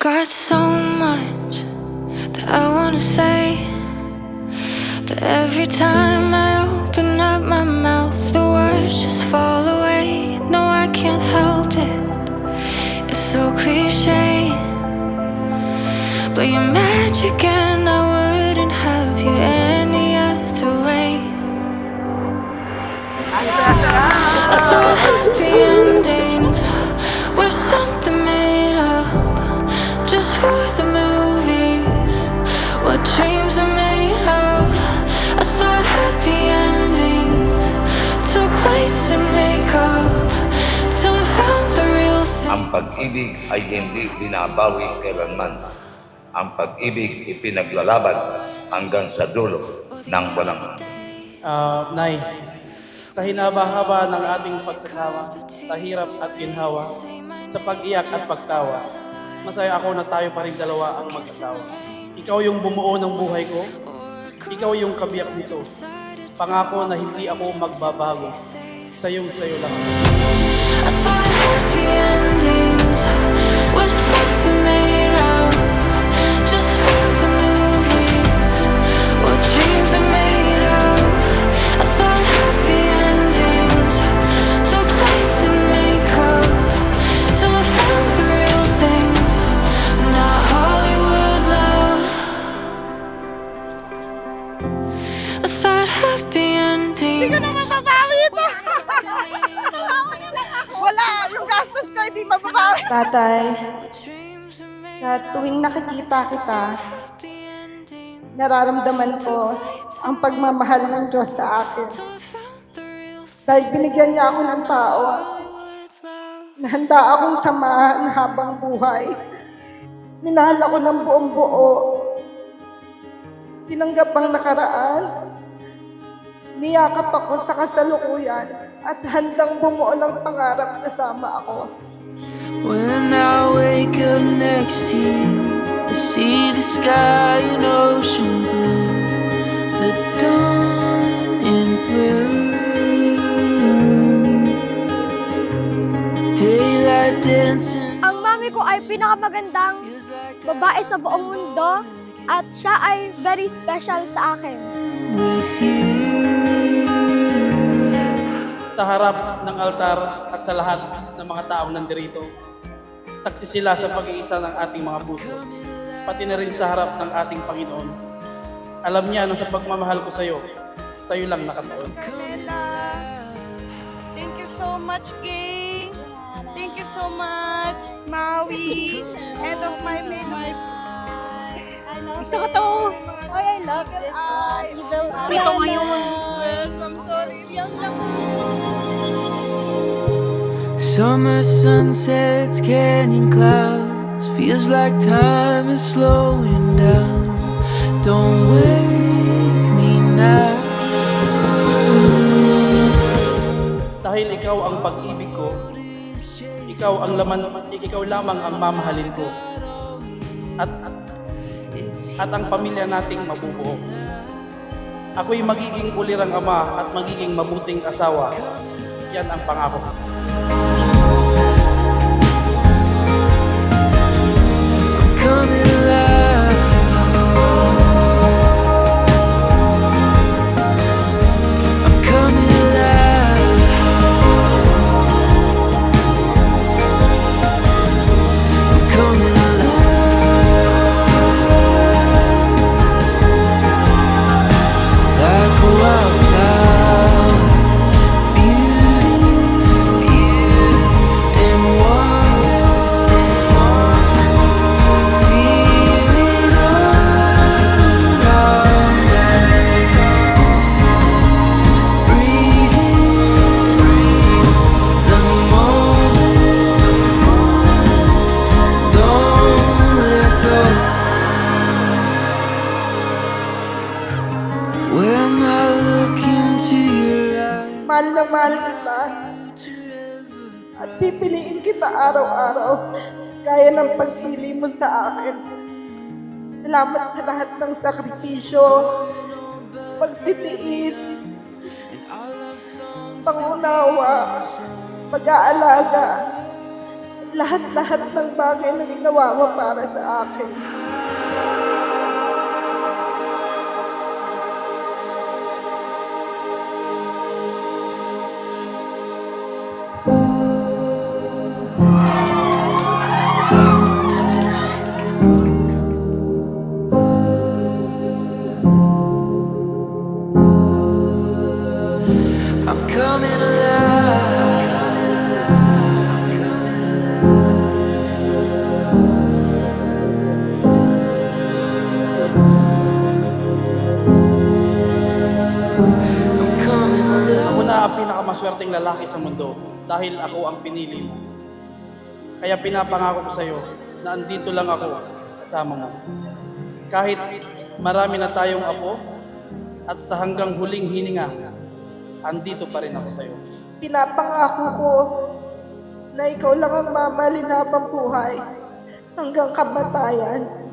got so much that I wanna say, but every time I open up my mouth, the words just fall away. No, I can't help it, it's so cliche, but you're magic and I wouldn't have you any other way. I thought happy endings were something made up just for the movies, what dreams are made of. I thought happy endings took lights and makeup till I found the real thing. Ang pag-ibig ay hindi binabawi kailanman. Ang pag-ibig ipinaglalaban hanggang sa dulo ng walang hanggan. Nay, sa hinaba-haba ng ating pagsasama, sa hirap at ginhawa, sa pag-iyak at pagtawa, masaya ako na tayo pa rin dalawa ang mag-asawa. Ikaw yung bumuo ng buhay ko, ikaw yung kabiyak nito. Pangako na hindi ako magbabago, sayo lang ako. I thought happy endings was something made up just for the movies, what dreams are made of. I thought happy endings took lights and makeup till I found the real thing, not Hollywood love. I thought happy endings. Hindi ko na mababawi ito. Wala, yung gastos ko hindi mababawi. Tatay, sa tuwing nakikita kita, nararamdaman ko ang pagmamahal ng Diyos sa akin. Dahil binigyan niya ako ng tao na handa akong samahan habang buhay. Minahal ako ng buong buo. Tinanggap ang nakaraan. Niyakap ako sa kasalukuyan at handang bumuo ng pangarap kasama ako. When I wake up next to you, I see the sky in ocean blue, the dawn in bloom, daylight dancing. Ang mami ko ay pinakamagandang babae sa buong mundo at siya ay very special sa akin. With you. Sa harap ng altar at sa lahat ng mga taong nandirito, saksi sila sa pag-iisa ng ating mga puso, pati na rin sa harap ng ating Panginoon. Alam niya na sa pagmamahal ko sa'yo lang nakataon. Carmela, thank you so much, King. Thank you so much, Maui. Head of my maid. Gusto ko to. Oh, I love this one. Evil Eye. Ito ngayon. I'm sorry. Yang lang. Summer sunsets, canyon clouds, feels like time is slowing down. Don't wake me now. Dahil ikaw ang pag-ibig ko, ikaw lamang ang mamahalin ko. At ang pamilya nating mabubuo. Ako'y magiging ulirang ama at magiging mabuting asawa. Yan ang pangako ko. Coming alive. I'm coming alive. I'm coming alive. Like a wildflower, beauty and wonder. Feeling all around us. Breathing the moments. Don't let go. When I look into your eyes, Mahal na mahal kita at pipiliin kita araw-araw kaya ng pagpili mo sa akin. Salamat sa lahat ng sakripisyo, pagtitiis, pangunawa, pag-aalaga, lahat-lahat ng bagay na ginawa mo para sa akin. I'm coming alive. I'm coming alive. Ako na ang pinakamaswerteng lalaki sa mundo dahil ako ang pinili mo. Kaya pinapangako ko sa iyo na andito lang ako kasama mo. Kahit marami na tayong apo at sa hanggang huling hininga, andito pa rin ako sa iyo. Pinapangako ko na ikaw lang ang mamahalin habang buhay hanggang kamatayan.